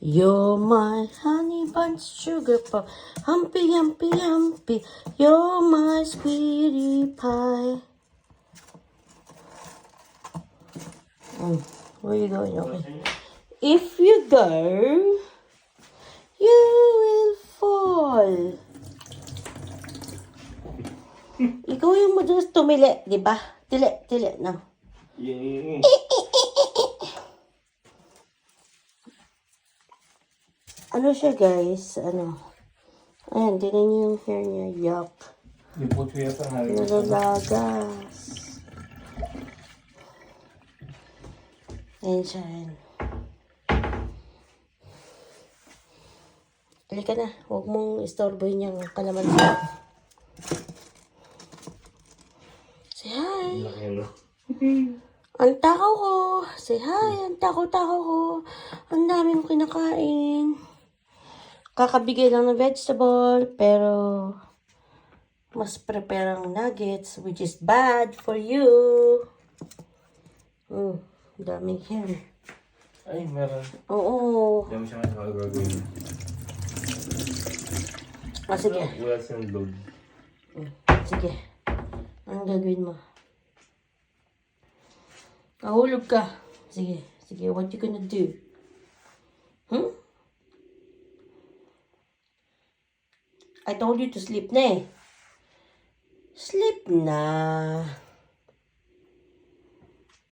You're my honey bunch sugar pop. Humpy, humpy, humpy. You're my sweetie pie. Where are you going? Okay. If you go, you will fall. Ikaw yung madalas tumili, di ba? Tili, no? Yeah. Ano siya, guys? Ano? Ayan, tinan niyo yung hair niya. Yuck. Yung puto yata hari. Nalalagas. Ayan siya. Ayan. Halika na. Huwag mong istorbohin yung kalamansi. Say hi. Laki ano. Ang takaw ko. Say hi. Ang takaw-takaw ko. Ang dami kong kinakain. Kakabigay lang ng vegetable, pero mas prepare ang nuggets, which is bad for you. Daming hair. Ay, meron. Oo. Dami siya nga gagawin. Sige. Wala siyang load. Sige. Anong gagawin mo? Kahulog ka. Sige. What you gonna do? I told you to sleep na eh. Sleep na.